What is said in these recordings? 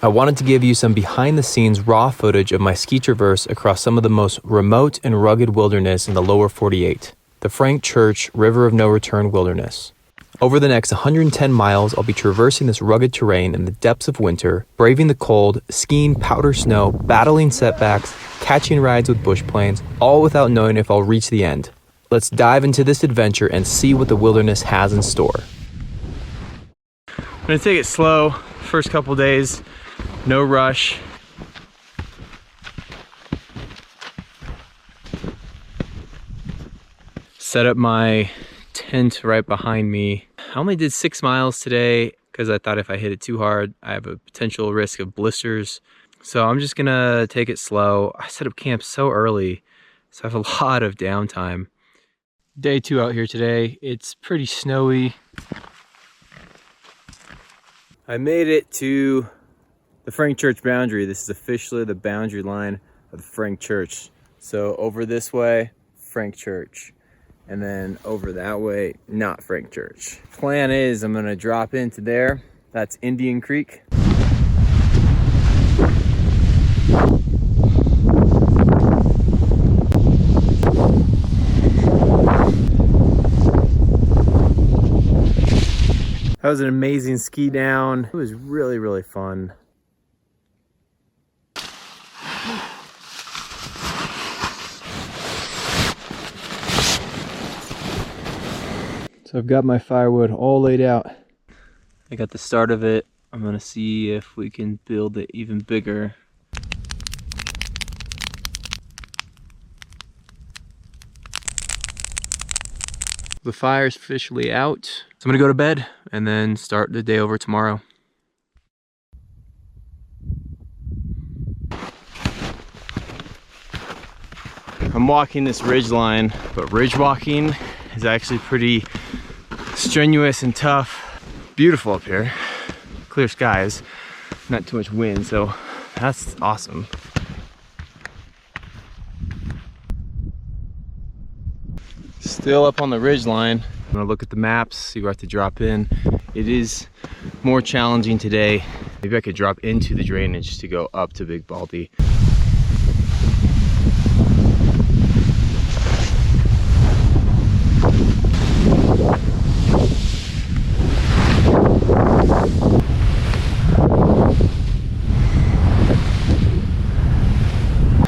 I wanted to give you some behind-the-scenes raw footage of my ski traverse across some of the most remote and rugged wilderness in the lower 48, the Frank Church River of No Return Wilderness. Over the next 110 miles, I'll be traversing this rugged terrain in the depths of winter, braving the cold, skiing powder snow, battling setbacks, catching rides with bush planes, all without knowing if I'll reach the end. Let's dive into this adventure and see what the wilderness has in store. I'm gonna take it slow, first couple days, no rush. Set up my tent right behind me. I only did 6 miles today because I thought if I hit it too hard, I have a potential risk of blisters. So I'm just gonna take it slow. I set up camp so early, so I have a lot of downtime. Day 2 out here today. It's pretty snowy. I made it to the Frank Church boundary. This is officially the boundary line of the Frank Church. So over this way, Frank Church. And then over that way, not Frank Church. Plan is I'm gonna drop into there. That's Indian Creek. That was an amazing ski down. It was really, really fun. So I've got my firewood all laid out. I got the start of it. I'm gonna see if we can build it even bigger. The fire's officially out. So I'm gonna go to bed and then start the day over tomorrow. I'm walking this ridge line, but ridge walking is actually pretty strenuous and tough. Beautiful up here. Clear skies, not too much wind, so that's awesome. Still up on the ridge line. I'm gonna look at the maps, see where I have to drop in. It is more challenging today. Maybe I could drop into the drainage to go up to Big Baldy.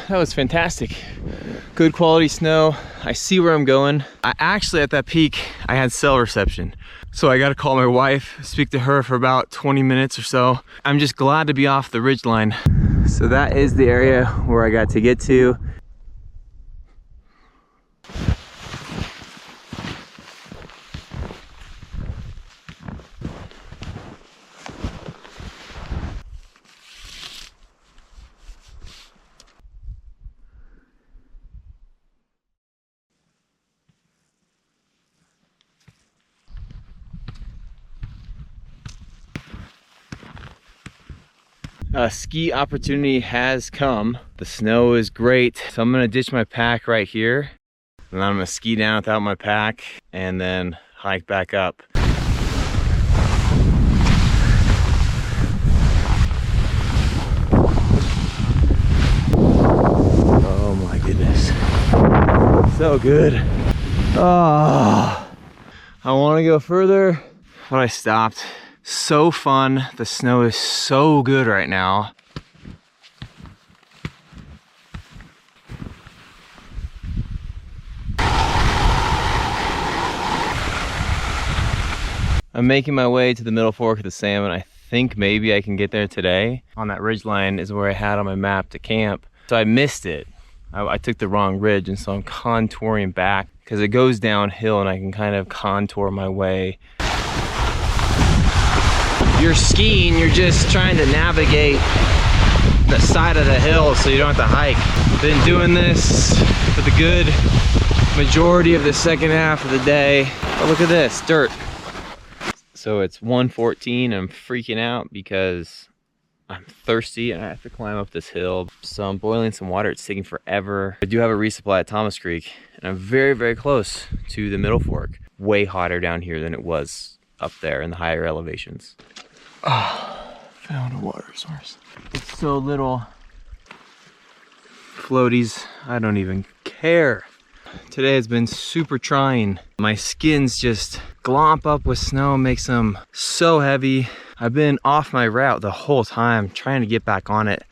That was fantastic. Good quality snow. I see where I'm going. I actually, at that peak, I had cell reception. So I got to call my wife, speak to her for about 20 minutes or so. I'm just glad to be off the ridgeline. So that is the area where I got to get to. A ski opportunity has come. The snow is great. So I'm gonna ditch my pack right here. And then I'm gonna ski down without my pack and then hike back up. Oh my goodness. So good. Oh, I wanna go further, but I stopped. So fun. The snow is so good right now. I'm making my way to the middle fork of the Salmon. I think maybe I can get there today. On that ridge line is where I had on my map to camp. So I missed it. I took the wrong ridge, and so I'm contouring back because it goes downhill and I can kind of contour my way. You're skiing, you're just trying to navigate the side of the hill so you don't have to hike. Been doing this for the good majority of the second half of the day. Oh, look at this, dirt. So it's 1:14, I'm freaking out because I'm thirsty and I have to climb up this hill. So I'm boiling some water, it's taking forever. I do have a resupply at Thomas Creek and I'm very, very close to the Middle Fork. Way hotter down here than it was up there in the higher elevations. Oh, Found a water source. It's so little. Floaties, I don't even care. Today has been super trying. My skin's just glomp up with snow, makes them so heavy. I've been off my route the whole time, trying to get back on it.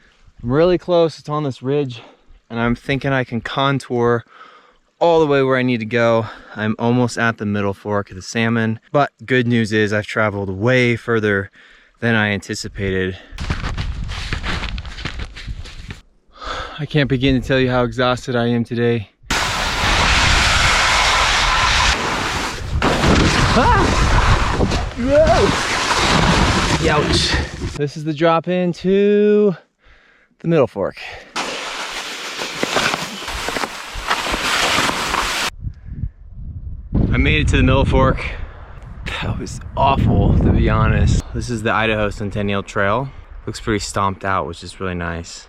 I'm really close, it's on this ridge, and I'm thinking I can contour all the way where I need to go. I'm almost at the middle fork of the Salmon, but good news is I've traveled way further than I anticipated. I can't begin to tell you how exhausted I am today. Ah! Whoa! Ouch. This is the drop into the middle fork. I made it to the middle fork. That was awful, to be honest. This is the Idaho Centennial Trail. Looks pretty stomped out, which is really nice.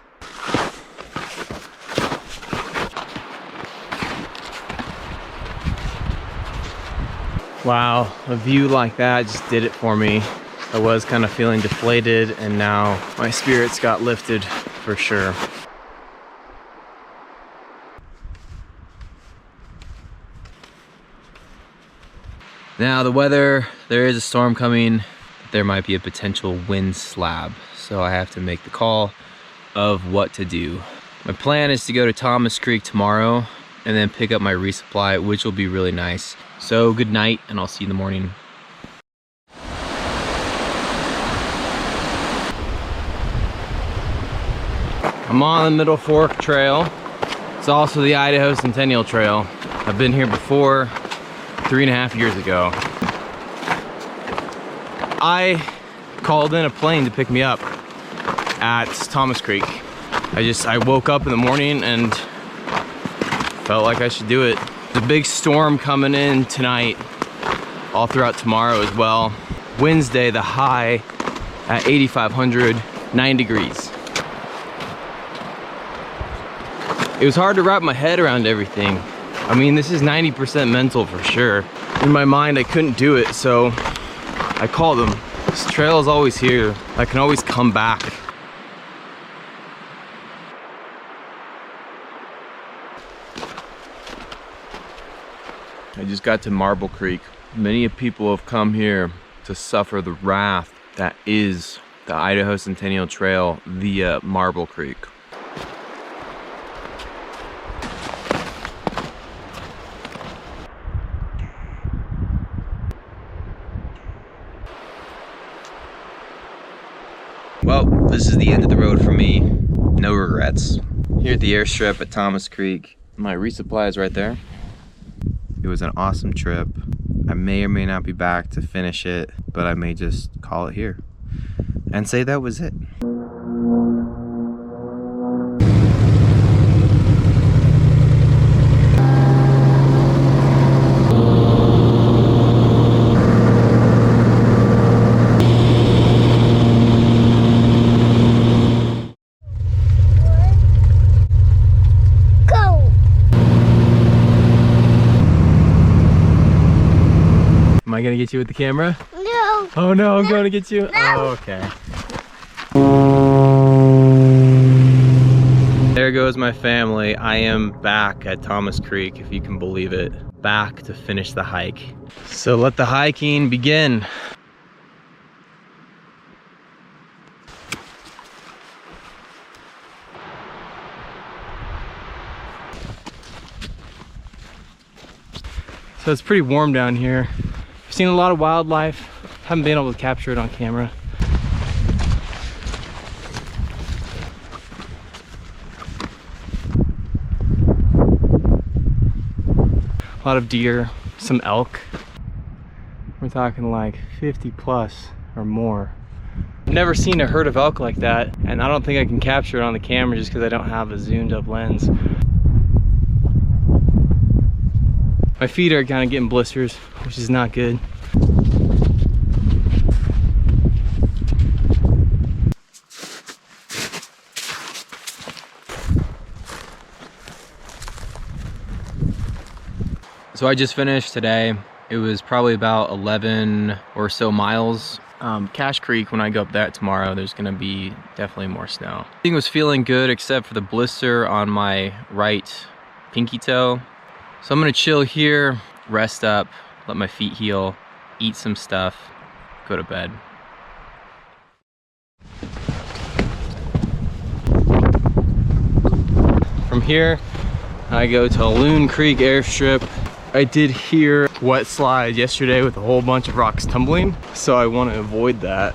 Wow, a view like that just did it for me. I was kind of feeling deflated, and now my spirits got lifted for sure. Now the weather, there is a storm coming. There might be a potential wind slab, so I have to make the call of what to do. My plan is to go to Thomas Creek tomorrow and then pick up my resupply, which will be really nice. So good night, and I'll see you in the morning. I'm on the Middle Fork Trail. It's also the Idaho Centennial Trail. I've been here before, 3.5 years ago. I called in a plane to pick me up at Thomas Creek. I woke up in the morning and felt like I should do it. There's a big storm coming in tonight, all throughout tomorrow as well. Wednesday, the high at 8,500, 9 degrees. It was hard to wrap my head around everything. I mean, this is 90% mental for sure. In my mind, I couldn't do it, so I called them. This trail is always here. I can always come back. I just got to Marble Creek. Many people have come here to suffer the wrath that is the Idaho Centennial Trail via Marble Creek. Well, this is the end of the road for me. No regrets. Here at the airstrip at Thomas Creek, my resupply is right there. It was an awesome trip. I may or may not be back to finish it, but I may just call it here and say that was it. Am I gonna get you with the camera? No. Oh no, I'm going to get you? No. Oh, okay. There goes my family. I am back at Thomas Creek, if you can believe it. Back to finish the hike. So let the hiking begin. So it's pretty warm down here. I've seen a lot of wildlife. Haven't been able to capture it on camera. A lot of deer, some elk. We're talking like 50 plus or more. I've never seen a herd of elk like that, and I don't think I can capture it on the camera just because I don't have a zoomed up lens. My feet are kind of getting blisters, which is not good. So I just finished today. It was probably about 11 or so miles Cache Creek, when I go up that tomorrow, there's gonna be definitely more snow. Everything was feeling good except for the blister on my right pinky toe. So I'm gonna chill here, rest up, let my feet heal, eat some stuff, go to bed. From here, I go to Loon Creek airstrip. I did hear wet slide yesterday with a whole bunch of rocks tumbling, so I want to avoid that.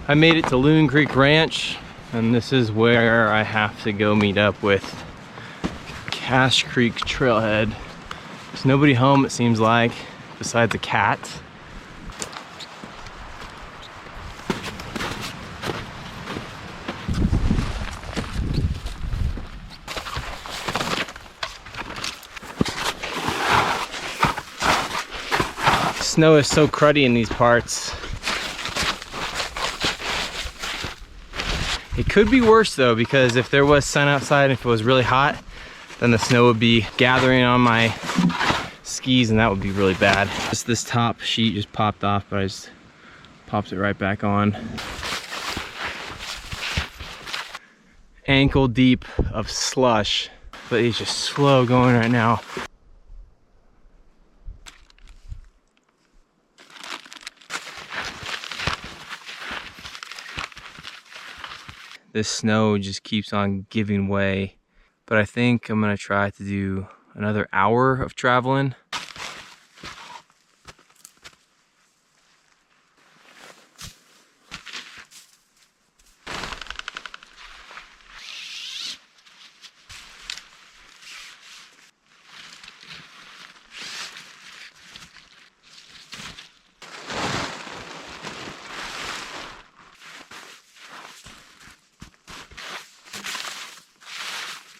I made it to Loon Creek Ranch, and this is where I have to go meet up with Cache Creek Trailhead. There's nobody home, it seems like, besides a cat. Snow is so cruddy in these parts. It could be worse though, because if there was sun outside and if it was really hot, then the snow would be gathering on my skis and that would be really bad. Just this top sheet just popped off, but I just popped it right back on. Ankle deep of slush, but it's just slow going right now. This snow just keeps on giving way, but I think I'm gonna try to do another hour of traveling.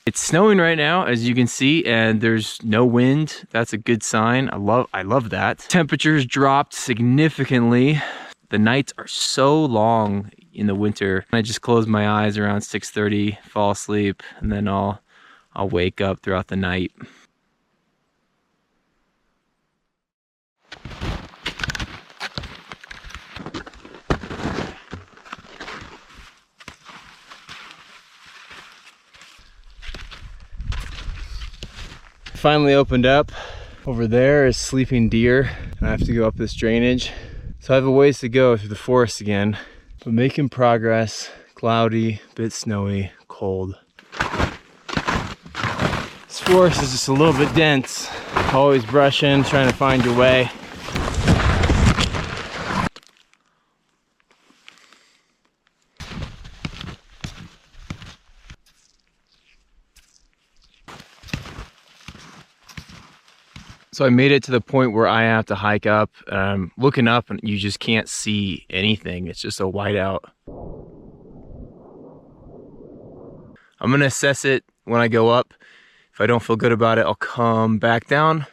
It's snowing right now, as you can see, and there's no wind. That's a good sign. I love that. Temperatures dropped significantly. The nights are so long in the winter. I just close my eyes around 6:30, fall asleep, and then I'll wake up throughout the night. Finally opened up. Over there is sleeping deer, and I have to go up this drainage. So I have a ways to go through the forest again, but making progress. Cloudy, bit snowy, cold. This forest is just a little bit dense. Always brushing, trying to find your way. So I made it to the point where I have to hike up. I'm looking up and you just can't see anything. It's just a whiteout. I'm gonna assess it when I go up. If I don't feel good about it, I'll come back down.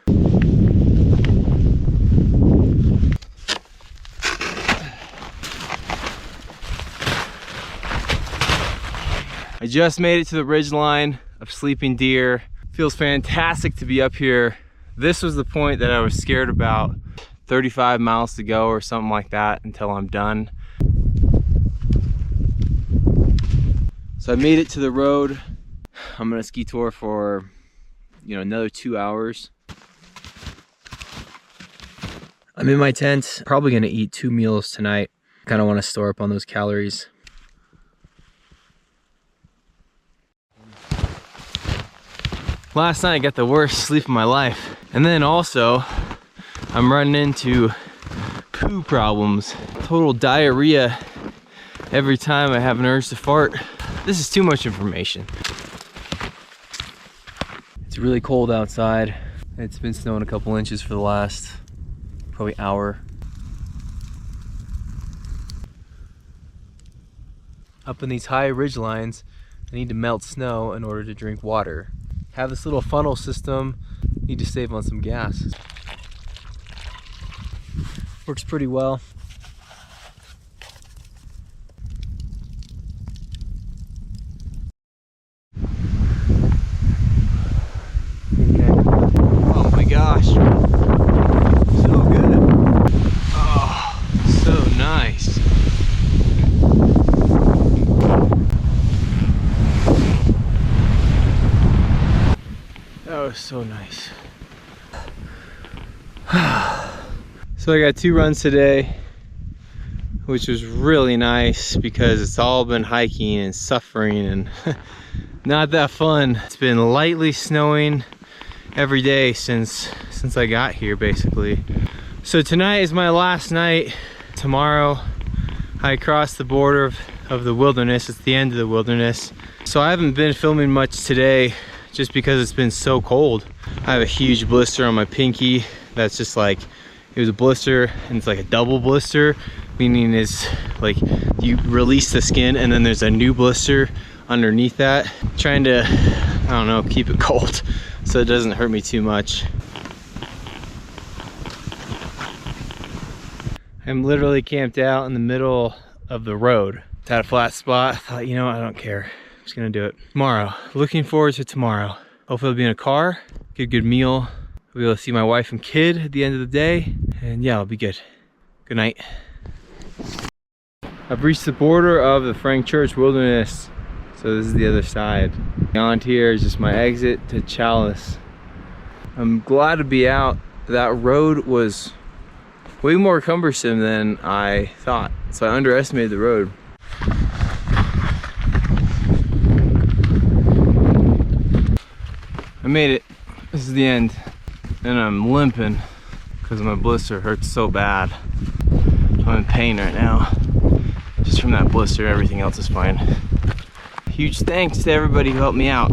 I just made it to the ridge line of sleeping deer. Feels fantastic to be up here. This was the point that I was scared about. 35 miles to go or something like that until I'm done. So I made it to the road. I'm gonna ski tour for, another 2 hours. I'm in my tent, probably gonna eat 2 meals tonight. Kinda wanna store up on those calories. Last night I got the worst sleep of my life. And then also, I'm running into poo problems. Total diarrhea every time I have an urge to fart. This is too much information. It's really cold outside. It's been snowing a couple inches for the last probably hour. Up in these high ridge lines, I need to melt snow in order to drink water. Have this little funnel system, need to save on some gas. Works pretty well. Okay. Oh my gosh. nice. That was so nice. So I got 2 runs today, which was really nice because it's all been hiking and suffering and not that fun. It's been lightly snowing every day since I got here, basically. So tonight is my last night. Tomorrow I cross the border of the wilderness. It's the end of the wilderness. So I haven't been filming much today just because it's been so cold. I have a huge blister on my pinky that's just like, it was a blister and it's like a double blister, meaning it's like you release the skin and then there's a new blister underneath that. Trying to, I don't know, keep it cold so it doesn't hurt me too much. I'm literally camped out in the middle of the road. It's at a flat spot. I thought, you know what, I don't care. I'm just gonna do it. Tomorrow, looking forward to tomorrow. Hopefully I'll be in a car, get a good meal. I'll be able to see my wife and kid at the end of the day. And yeah, I'll be good. Good night. I've reached the border of the Frank Church Wilderness. So this is the other side. Beyond here is just my exit to Chalice. I'm glad to be out. That road was way more cumbersome than I thought. So I underestimated the road. I made it. This is the end. And I'm limping because my blister hurts so bad. I'm in pain right now. Just from that blister, everything else is fine. Huge thanks to everybody who helped me out.